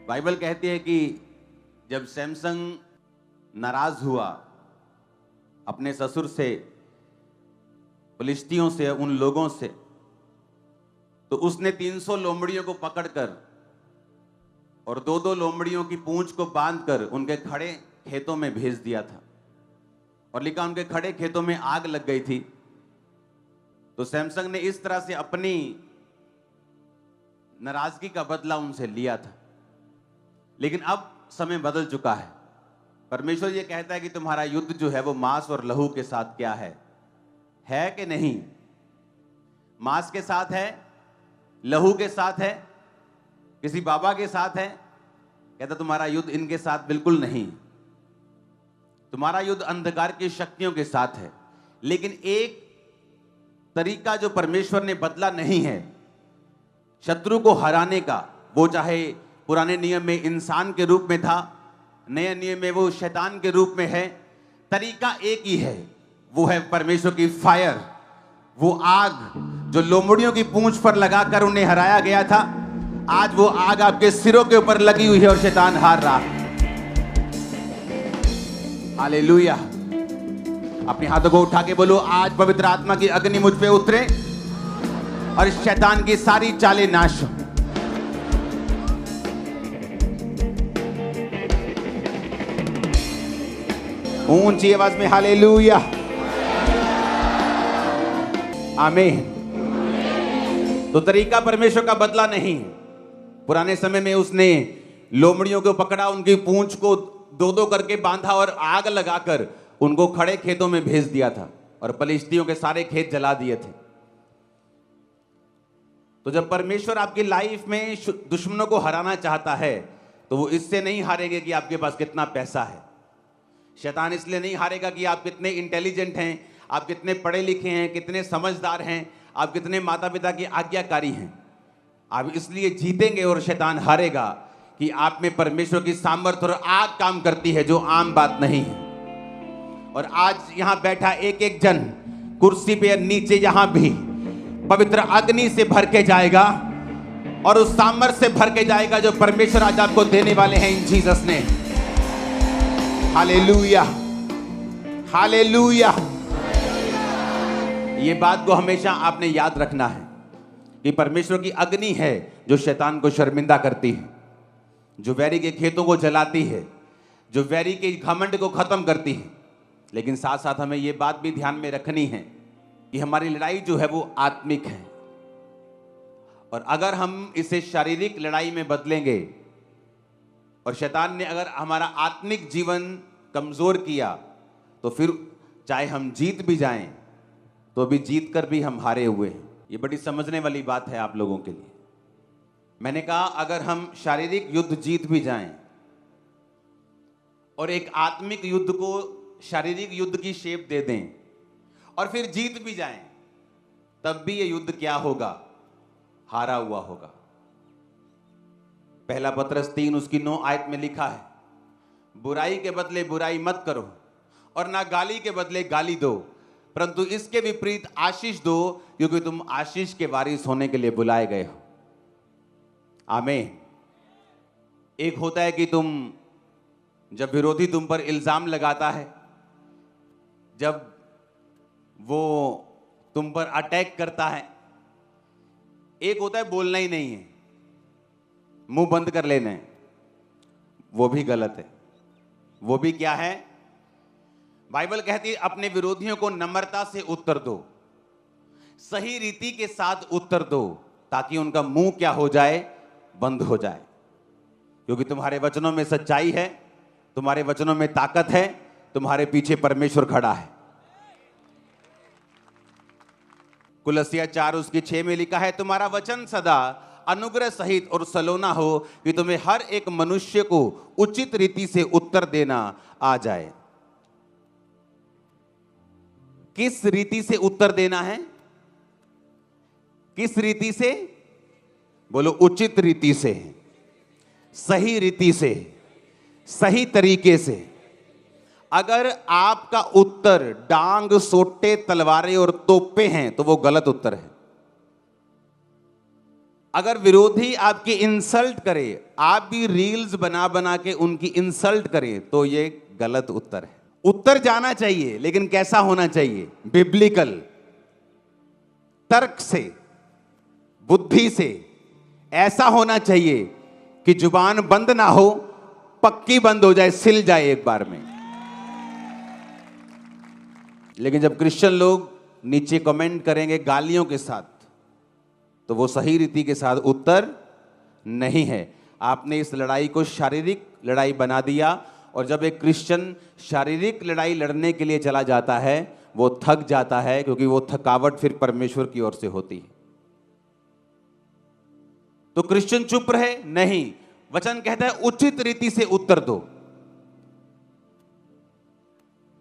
Bible कहती है कि जब सैमसन नाराज हुआ अपने ससुर से, फिलिस्तियों से, उन लोगों से, तो उसने 300 लोमड़ियों को पकड़कर और 2-2 लोमड़ियों की पूंछ को बांधकर उनके खड़े खेतों में भेज दिया था। और लिखा उनके खड़े खेतों में आग लग गई थी। तो सैमसन ने इस तरह से अपनी नाराजगी का बदला उनसे लिया था। लेकिन अब समय बदल चुका है। परमेश्वर ये कहता है कि तुम्हारा युद्ध जो है वो मांस और लहू के साथ क्या है कि नहीं? मांस के साथ है, लहू के साथ है, किसी बाबा के साथ है? कहता तुम्हारा युद्ध इनके साथ बिल्कुल नहीं। तुम्हारा युद्ध अंधकार की शक्तियों के साथ है। लेकिन एक तरीका जो परमेश्वर ने बदला नहीं है शत्रु को हराने का, वो चाहे पुराने नियम में इंसान के रूप में था, नए नियम में वो शैतान के रूप में है, तरीका एक ही है, वो है परमेश्वर की फायर। वो आग जो लोमड़ियों की पूंछ पर लगाकर उन्हें हराया गया था, आज वो आग आपके सिरों के ऊपर लगी हुई है और शैतान हार रहा है। हालेलुया। अपने हाथों को उठा के बोलो, आज पवित्र आत्मा की अग्नि मुझ पे उतरे और शैतान की सारी चालें नाश हो। ऊंची आवाज में हालेलुया, आमीन। तो तरीका परमेश्वर का बदला नहीं। पुराने समय में उसने लोमड़ियों को पकड़ा, उनकी पूंछ को 2-2 करके बांधा और आग लगाकर उनको खड़े खेतों में भेज दिया था और फिलिस्तियों के सारे खेत जला दिए थे। तो जब परमेश्वर आपकी लाइफ में दुश्मनों को हराना चाहता है तो वो इससे नहीं हारेंगे कि आपके पास कितना पैसा है। शैतान इसलिए नहीं हारेगा कि आप कितने इंटेलिजेंट हैं, आप कितने पढ़े लिखे हैं, कितने समझदार हैं, आप कितने माता पिता की आज्ञाकारी हैं। आप इसलिए जीतेंगे और शैतान हारेगा कि आप में परमेश्वर की सामर्थ्य और आग काम करती है, जो आम बात नहीं है। और आज यहां बैठा एक एक जन कुर्सी पे नीचे यहां भी पवित्र अग्नि से भर के जाएगा और उस सामर्थ्य से भर के जाएगा जो परमेश्वर आज आपको देने वाले हैं इन जीसस ने। Hallelujah, hallelujah. ये बात को हमेशा आपने याद रखना है कि परमेश्वर की अग्नि है जो शैतान को शर्मिंदा करती है, जो वैरी के खेतों को जलाती है, जो वैरी के घमंड को खत्म करती है। लेकिन साथ साथ हमें यह बात भी ध्यान में रखनी है कि हमारी लड़ाई जो है वो आत्मिक है। और अगर हम इसे शारीरिक लड़ाई में बदलेंगे और शैतान ने अगर हमारा आत्मिक जीवन कमजोर किया तो फिर चाहे हम जीत भी जाएं तो भी जीत कर भी हम हारे हुए हैं। ये बड़ी समझने वाली बात है आप लोगों के लिए। मैंने कहा अगर हम शारीरिक युद्ध जीत भी जाएं और एक आत्मिक युद्ध को शारीरिक युद्ध की शेप दे दें और फिर जीत भी जाएं, तब भी ये युद्ध क्या होगा? हारा हुआ होगा। पहला पत्रस 3 उसकी 9 आयत में लिखा है, बुराई के बदले बुराई मत करो और ना गाली के बदले गाली दो, परंतु इसके विपरीत आशीष दो, क्योंकि तुम आशीष के वारिस होने के लिए बुलाए गए हो। आमीन। एक होता है कि तुम जब विरोधी तुम पर इल्जाम लगाता है, जब वो तुम पर अटैक करता है। एक होता है बोलना ही नहीं है, मुंह बंद कर लेना है। वो भी गलत है। वो भी क्या है? बाइबल कहती है अपने विरोधियों को नम्रता से उत्तर दो, सही रीति के साथ उत्तर दो, ताकि उनका मुंह क्या हो जाए? बंद हो जाए। क्योंकि तुम्हारे वचनों में सच्चाई है, तुम्हारे वचनों में ताकत है, तुम्हारे पीछे परमेश्वर खड़ा है। कुलसिया 4 उसकी 6 में लिखा है, तुम्हारा वचन सदा अनुग्रह सहित और सलोना हो कि तुम्हें हर एक मनुष्य को उचित रीति से उत्तर देना आ जाए। किस रीति से उत्तर देना है? किस रीति से? बोलो, उचित रीति से, सही रीति से, सही तरीके से। अगर आपका उत्तर डांग, सोटे, तलवारें और तोपे हैं तो वो गलत उत्तर है। अगर विरोधी आपकी इंसल्ट करे, आप भी रील्स बना बना के उनकी इंसल्ट करें, तो ये गलत उत्तर है। उत्तर जाना चाहिए, लेकिन कैसा होना चाहिए? बिब्लिकल, तर्क से, बुद्धि से। ऐसा होना चाहिए कि जुबान बंद ना हो, पक्की बंद हो जाए, सिल जाए एक बार में। लेकिन जब क्रिश्चियन लोग नीचे कमेंट करेंगे गालियों के साथ, तो वो सही रीति के साथ उत्तर नहीं है। आपने इस लड़ाई को शारीरिक लड़ाई बना दिया, और जब एक क्रिश्चियन शारीरिक लड़ाई लड़ने के लिए चला जाता है, वो थक जाता है, क्योंकि वो थकावट फिर परमेश्वर की ओर से होती है। तो क्रिश्चियन चुप रहे? नहीं, वचन कहता है उचित रीति से उत्तर दो।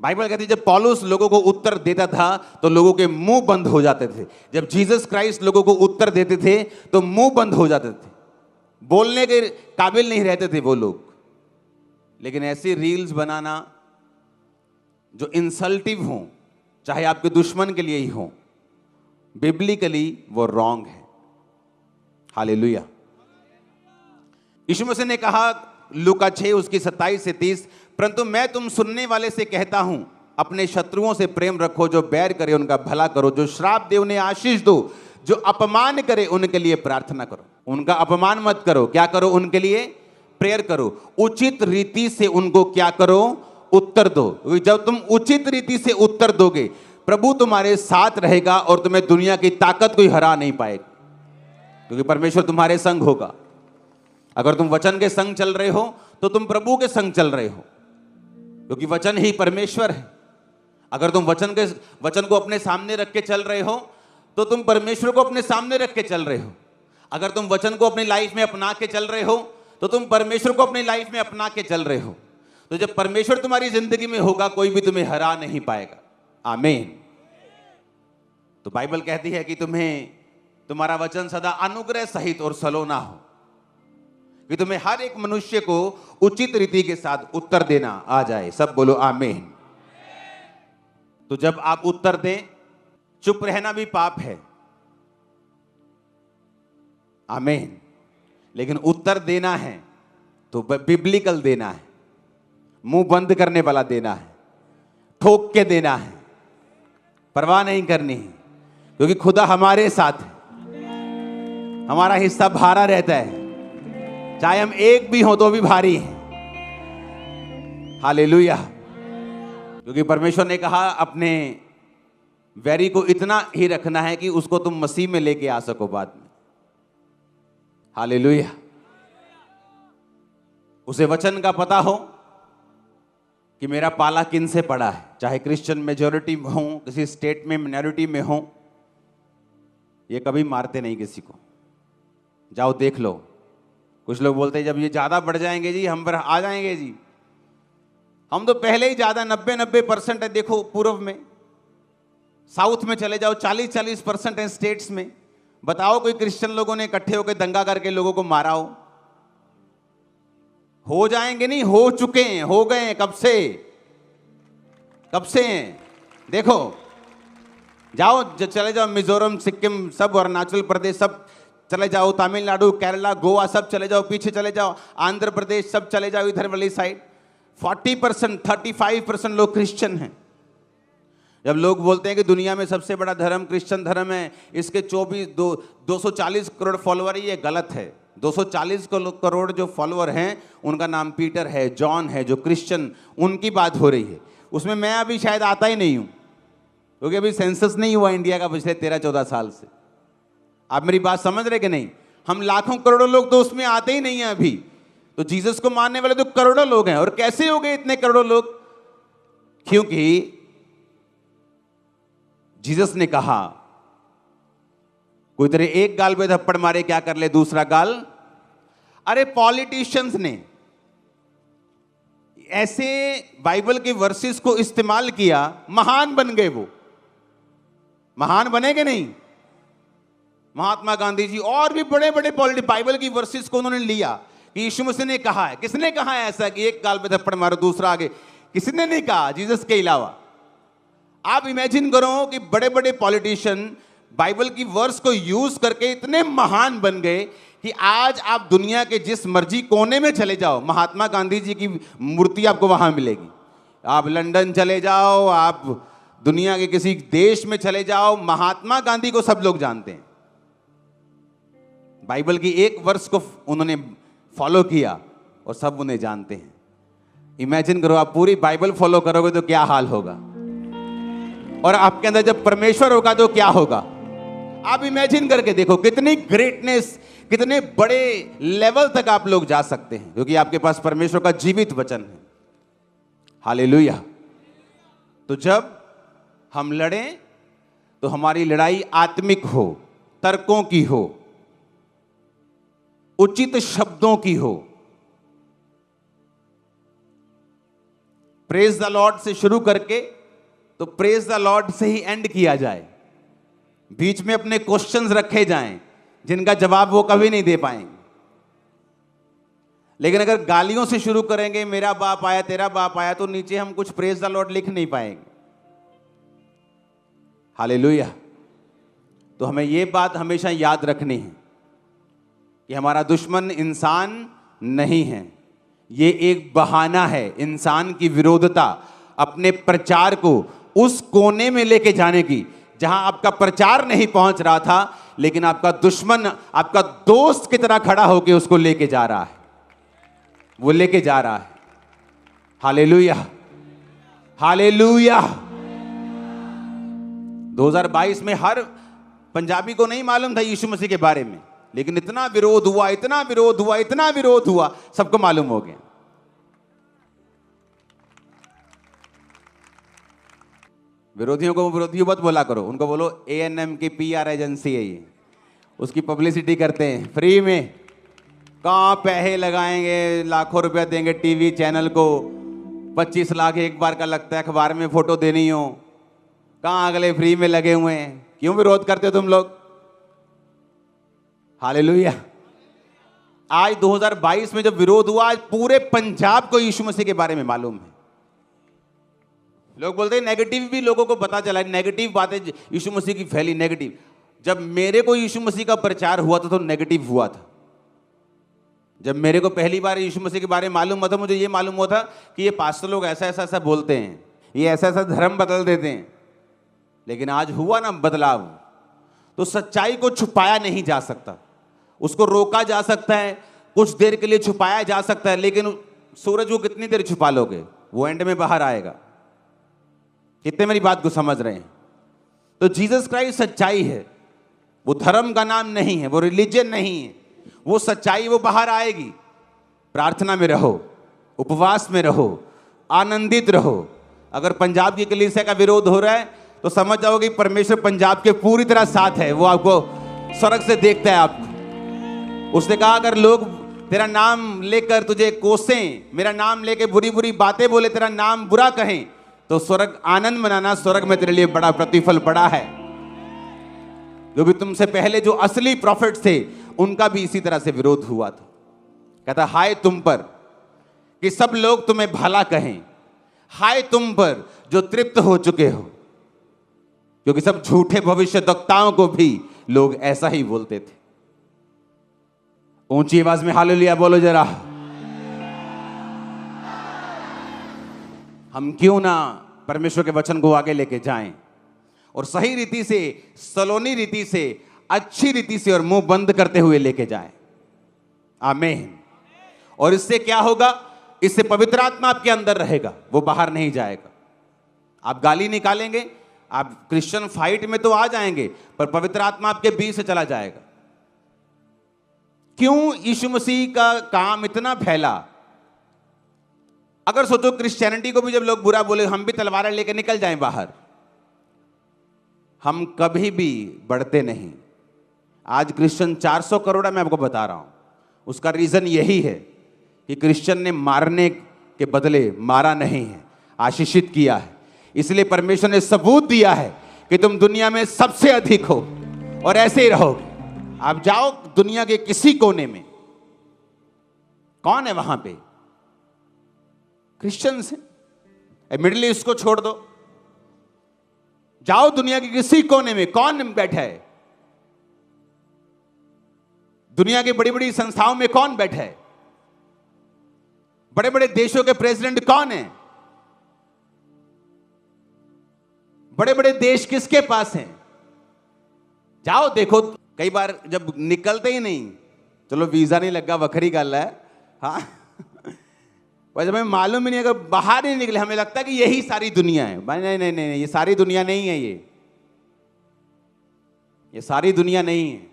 बाइबल कहती है जब पौलुस लोगों को उत्तर देता था तो लोगों के मुंह बंद हो जाते थे। जब जीसस क्राइस्ट लोगों को उत्तर देते थे तो मुंह बंद हो जाते थे, बोलने के काबिल नहीं रहते थे वो लोग। लेकिन ऐसी रील्स बनाना जो इंसल्टिव हो, चाहे आपके दुश्मन के लिए ही हो, बिब्लिकली वो रॉन्ग है। हालेलुया। यीशु मसीह ने कहा लूका 6 उसकी 27 से 30, परंतु मैं तुम सुनने वाले से कहता हूं, अपने शत्रुओं से प्रेम रखो, जो बैर करे उनका भला करो, जो श्राप दे उन्हें आशीष दो, जो अपमान करे उनके लिए प्रार्थना करो। उनका अपमान मत करो, क्या करो? उनके लिए प्रेयर करो। उचित रीति से उनको क्या करो? उत्तर दो। जब तुम उचित रीति से उत्तर दोगे, प्रभु तुम्हारे साथ रहेगा और तुम्हें दुनिया की ताकत कोई हरा नहीं पाएगा, क्योंकि परमेश्वर तुम्हारे संग होगा। अगर तुम वचन के संग चल रहे हो तो तुम प्रभु के संग चल रहे हो, क्योंकि वचन ही परमेश्वर है। अगर तुम वचन को अपने सामने रख के चल रहे हो तो तुम परमेश्वर को अपने सामने रख के चल रहे हो। अगर तुम वचन को अपनी लाइफ में अपना के चल रहे हो तो तुम परमेश्वर को अपनी लाइफ में अपना के चल रहे हो। तो जब परमेश्वर तुम्हारी जिंदगी में होगा, कोई भी तुम्हें हरा नहीं पाएगा। आमीन। तो बाइबल कहती है कि तुम्हारा वचन सदा अनुग्रह सहित और सलोना हो, कि तुम्हें हर एक मनुष्य को उचित रीति के साथ उत्तर देना आ जाए। सब बोलो आमीन। तो जब आप उत्तर दें, चुप रहना भी पाप है। आमीन। लेकिन उत्तर देना है तो बिब्लिकल देना है, मुंह बंद करने वाला देना है, ठोक के देना है, परवाह नहीं करनी है, क्योंकि खुदा हमारे साथ है। हमारा हिस्सा भारा रहता है, चाहे हम एक भी हो तो भी भारी है। हालेलुया। क्योंकि परमेश्वर ने कहा अपने वैरी को इतना ही रखना है कि उसको तुम मसीह में लेके आ सको बाद में। हालेलुया। उसे वचन का पता हो कि मेरा पाला किन से पड़ा है, चाहे क्रिश्चियन मेजॉरिटी में हो, किसी स्टेट में मिनॉरिटी में हो, ये कभी मारते नहीं किसी को। जाओ देख लो। कुछ लोग बोलते हैं जब ये ज्यादा बढ़ जाएंगे जी हम पर आ जाएंगे जी। हम तो पहले ही ज्यादा 90% है। देखो पूर्व में, साउथ में चले जाओ, 40% है स्टेट्स में। बताओ कोई क्रिश्चियन लोगों ने इकट्ठे होकर दंगा करके लोगों को मारा हो जाएंगे नहीं, हो चुके हैं, हो गए हैं, कब से हैं। देखो जाओ, चले जाओ मिजोरम, सिक्किम, सब अरुणाचल प्रदेश, सब चले जाओ, तमिलनाडु, केरला, गोवा, सब चले जाओ, पीछे चले जाओ, आंध्र प्रदेश, सब चले जाओ इधर वाली साइड। 40%, 35% लोग क्रिश्चियन हैं। जब लोग बोलते हैं कि दुनिया में सबसे बड़ा धर्म क्रिश्चियन धर्म है, इसके 240 करोड़ फॉलोअर, ये गलत है। 240 करोड़ जो फॉलोअर हैं उनका नाम पीटर है, जॉन है, जो क्रिश्चियन, उनकी बात हो रही है। उसमें मैं अभी शायद आता ही नहीं हूं, क्योंकि अभी सेंसस नहीं हुआ इंडिया का पिछले 13-14 साल से। आप मेरी बात समझ रहे कि नहीं? हम लाखों करोड़ों लोग तो उसमें आते ही नहीं हैं अभी। तो जीसस को मानने वाले तो करोड़ों लोग हैं। और कैसे हो गए इतने करोड़ों लोग? क्योंकि जीसस ने कहा कोई तेरे एक गाल पे थप्पड़ मारे, क्या कर ले दूसरा गाल। अरे पॉलिटिशियंस ने ऐसे बाइबल के वर्सेस को इस्तेमाल किया, महान बन गए। वो महान बने कि नहीं? महात्मा गांधी जी और भी बड़े बड़े बाइबल की वर्सेस को उन्होंने लिया कि यीशु मसीह ने कहा है। किसने कहा है ऐसा कि एक गाल पे थप्पड़ मारो दूसरा आगे? किसने नहीं कहा जीसस के अलावा। आप इमेजिन करो कि बड़े बड़े पॉलिटिशियन बाइबल की वर्स को यूज करके इतने महान बन गए कि आज आप दुनिया के जिस मर्जी कोने में चले जाओ, महात्मा गांधी जी की मूर्ति आपको वहां मिलेगी। आप लंदन चले जाओ, आप दुनिया के किसी देश में चले जाओ, महात्मा गांधी को सब लोग जानते हैं। बाइबल की एक वर्स को उन्होंने फॉलो किया और सब उन्हें जानते हैं। इमेजिन करो, आप पूरी बाइबल फॉलो करोगे तो क्या हाल होगा, और आपके अंदर जब परमेश्वर होगा तो क्या होगा। आप इमेजिन करके देखो कितनी ग्रेटनेस, कितने बड़े लेवल तक आप लोग जा सकते हैं, क्योंकि आपके पास परमेश्वर का जीवित वचन है। हालेलुया। तो जब हम लड़ें तो हमारी लड़ाई आत्मिक हो, तर्कों की हो, उचित शब्दों की हो। प्रेज द लॉर्ड से शुरू करके तो प्रेज द लॉर्ड से ही एंड किया जाए। बीच में अपने क्वेश्चंस रखे जाएं जिनका जवाब वो कभी नहीं दे पाएंगे। लेकिन अगर गालियों से शुरू करेंगे, मेरा बाप आया, तेरा बाप आया, तो नीचे हम कुछ प्रेज द लॉर्ड लिख नहीं पाएंगे। हालेलुया। तो हमें यह बात हमेशा याद रखनी है कि हमारा दुश्मन इंसान नहीं है, ये एक बहाना है इंसान की विरोधता अपने प्रचार को उस कोने में लेके जाने की जहां आपका प्रचार नहीं पहुंच रहा था, लेकिन आपका दुश्मन आपका दोस्त की तरह खड़ा होकर उसको लेके जा रहा है, वो लेके जा रहा है। Hallelujah, hallelujah. 2022 में हर पंजाबी को नहीं मालूम था यीशु मसीह के बारे में, लेकिन इतना विरोध हुआ, इतना विरोध हुआ, इतना विरोध हुआ, सबको मालूम हो गया। विरोधियों को विरोधियों मत बोला करो, उनको बोलो ANM की PR एजेंसी है ये, उसकी पब्लिसिटी करते हैं फ्री में। कहाँ पैसे लगाएंगे, लाखों रुपया देंगे टीवी चैनल को, 25 लाख एक बार का लगता है, अखबार में फोटो देनी हो, कहाँ अगले फ्री में लगे हुए हैं। क्यों विरोध करते हो तुम लोग? हालेलुया। आज 2022 में जब विरोध हुआ, आज पूरे पंजाब को यीशु मसीह के बारे में मालूम है। लोग बोलते हैं नेगेटिव भी लोगों को पता चला, नेगेटिव बातें यीशु मसीह की फैली, नेगेटिव। जब मेरे को यीशु मसीह का प्रचार हुआ था तो नेगेटिव हुआ था। जब मेरे को पहली बार यीशु मसीह के बारे में मालूम हुआ था, मुझे ये मालूम हुआ था कि ये पास्टर लोग ऐसा ऐसा ऐसा बोलते हैं, ये ऐसा ऐसा धर्म बदल देते हैं। लेकिन आज हुआ ना बदलाव। तो सच्चाई को छुपाया नहीं जा सकता, उसको रोका जा सकता है, कुछ देर के लिए छुपाया जा सकता है, लेकिन सूरज को कितनी देर छुपा लोगे, वो एंड में बाहर आएगा। कितने मेरी बात को समझ रहे हैं? तो जीसस क्राइस्ट सच्चाई है, वो धर्म का नाम नहीं है, वो रिलीजन नहीं है, वो सच्चाई, वो बाहर आएगी। प्रार्थना में रहो, उपवास में रहो, आनंदित रहो। अगर पंजाब की कलीसिया का विरोध हो रहा है तो समझ जाओगे परमेश्वर पंजाब के पूरी तरह साथ है, वो आपको स्वर्ग से देखता है आपको। उसने कहा अगर लोग तेरा नाम लेकर तुझे कोसें, मेरा नाम लेके बुरी बुरी बातें बोले, तेरा नाम बुरा कहें, तो स्वर्ग आनंद मनाना, स्वर्ग में तेरे लिए बड़ा प्रतिफल पड़ा है। जो भी तुमसे पहले जो असली प्रॉफिट थे उनका भी इसी तरह से विरोध हुआ था। कहता हाय तुम पर कि सब लोग तुम्हें भला कहें, हाय तुम पर जो तृप्त हो चुके हो, क्योंकि सब झूठे भविष्यद्वक्ताओं को भी लोग ऐसा ही बोलते थे। ऊंची आवाज में हालेलुया बोलो जरा। हम क्यों ना परमेश्वर के वचन को आगे लेके जाएं और सही रीति से, सलोनी रीति से, अच्छी रीति से और मुंह बंद करते हुए लेके जाएं। आमीन। और इससे क्या होगा? इससे पवित्र आत्मा आपके अंदर रहेगा, वो बाहर नहीं जाएगा। आप गाली निकालेंगे, आप क्रिश्चियन फाइट में तो आ जाएंगे, पर पवित्र आत्मा आपके बीच से चला जाएगा। क्यों यीशु मसीह का काम इतना फैला? अगर सोचो क्रिश्चियनिटी को भी जब लोग बुरा बोले, हम भी तलवारें लेकर निकल जाएं बाहर, हम कभी भी बढ़ते नहीं। आज क्रिश्चियन 400 करोड़ है, मैं आपको बता रहा हूं। उसका रीजन यही है कि क्रिश्चियन ने मारने के बदले मारा नहीं है, आशीषित किया है। इसलिए परमेश्वर ने सबूत दिया है कि तुम दुनिया में सबसे अधिक हो और ऐसे ही रहोगे। आप जाओ दुनिया के किसी कोने में, कौन है वहां पे? क्रिश्चियंस हैं। मिडिल ईस्ट को छोड़ दो, जाओ दुनिया के किसी कोने में, कौन बैठा है? दुनिया की बड़ी बड़ी संस्थाओं में कौन बैठा है? बड़े बड़े देशों के प्रेसिडेंट कौन है? बड़े बड़े देश किसके पास हैं? जाओ देखो। कई बार जब निकलते ही नहीं, चलो वीजा नहीं लगा वखरी गल है, हाँ वैसे हमें मालूम ही नहीं, अगर बाहर नहीं निकले हमें लगता है कि यही सारी दुनिया है। नहीं नहीं नहीं नहीं, ये सारी दुनिया नहीं है। ये सारी दुनिया नहीं है।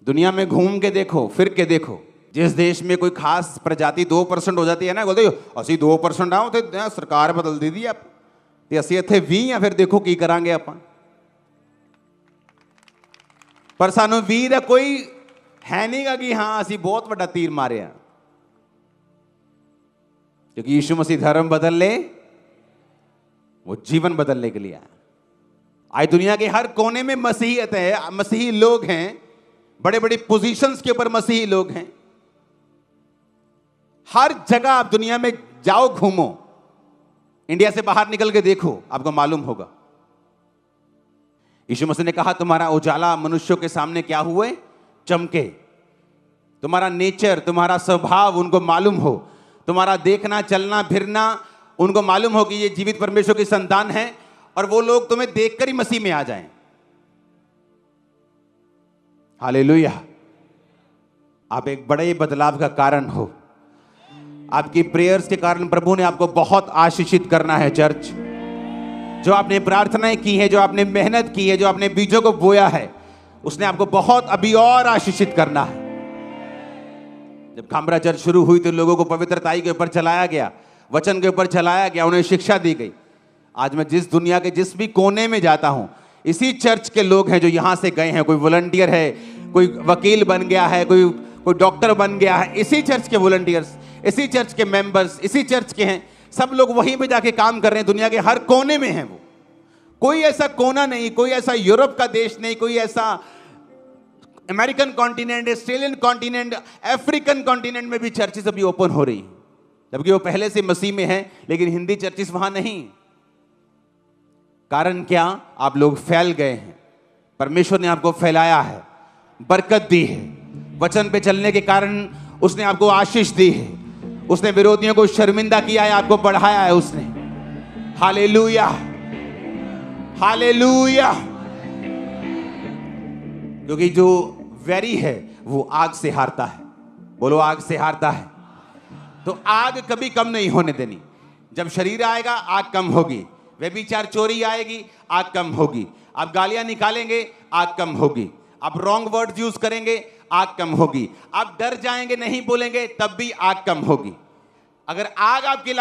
दुनिया में घूम के देखो, फिर के देखो। जिस देश में कोई खास प्रजाति 2% हो जाती है ना, बोलते असि 2% आओ तो सरकार बदल दी दी आप, ਤੇ ਅਸੀਂ ਇੱਥੇ 20 ਆ, ਫਿਰ ਦੇਖੋ ਕੀ ਕਰਾਂਗੇ ਆਪਾਂ। ਪਰ ਸਾਨੂੰ 20 ਦਾ ਕੋਈ ਹੈ ਨਹੀਂਗਾ ਕਿ ਹਾਂ ਅਸੀਂ ਬਹੁਤ ਵੱਡਾ तीर मारे। क्योंकि यीशु मसीह धर्म बदल ले, वो जीवन बदलने के लिए आया। आज दुनिया के हर कोने में मसीहियत है, मसीही लोग हैं, बड़े बड़े पोजीशंस के ऊपर मसीही लोग हैं। हर जगह आप दुनिया में जाओ, घूमो, इंडिया से बाहर निकल के देखो, आपको मालूम होगा। यीशु मसीह ने कहा तुम्हारा उजाला मनुष्यों के सामने क्या हुए? चमके। तुम्हारा नेचर, तुम्हारा स्वभाव उनको मालूम हो, तुम्हारा देखना चलना फिरना उनको मालूम हो कि ये जीवित परमेश्वर की संतान है, और वो लोग तुम्हें देखकर ही मसीह में आ जाएं। हालेलुया। आप एक बड़े बदलाव का कारण हो। आपकी प्रेयर्स के कारण प्रभु ने आपको बहुत आशीषित करना है। चर्च, जो आपने प्रार्थनाएं की है, जो आपने मेहनत की है, जो आपने बीजों को बोया है, उसने आपको बहुत अभी और आशीषित करना है। जब खामरा चर्च शुरू हुई तो लोगों को पवित्रताई के ऊपर चलाया गया, वचन के ऊपर चलाया गया, उन्हें शिक्षा दी गई। आज मैं जिस दुनिया के जिस भी कोने में जाता हूं, इसी चर्च के लोग हैं जो यहां से गए हैं। कोई वॉलंटियर है, कोई वकील बन गया है, कोई डॉक्टर बन गया है। इसी चर्च के वॉलंटियर्स, इसी चर्च के मेंबर्स, इसी चर्च के हैं। सब लोग वहीं पे जाके काम कर रहे हैं। दुनिया के हर कोने में हैं वो। कोई ऐसा कोना नहीं, कोई ऐसा यूरोप का देश नहीं, कोई ऐसा American continent, Australian continent, African continent में भी चर्चेस अभी ओपन हो रही हैं, जबकि वो पहले से मसीह में है, लेकिन हिंदी चर्चेस वहां नहीं। कारण क्या? आप लोग फैल गए हैं। परमेश्वर ने आपको फैलाया है, बरकत दी है। वचन पे चलने के कारण उसने आपको आशीष दी है। उसने विरोधियों को शर्मिंदा किया है, आपको बढ़ाया है उसने। Hallelujah, hallelujah. क्योंकि जो वैरी है वो आग से हारता है। बोलो, आग से हारता है। तो आग कभी कम नहीं होने देनी। जब शरीर आएगा आग कम होगी, व्यभिचार चोरी आएगी आग कम होगी, आप गालियां निकालेंगे आग कम होगी, आप रॉन्ग वर्ड्स यूज करेंगे आग कम होगी, आप डर जाएंगे नहीं बोलेंगे तब भी आग कम होगी। अगर आग आपकी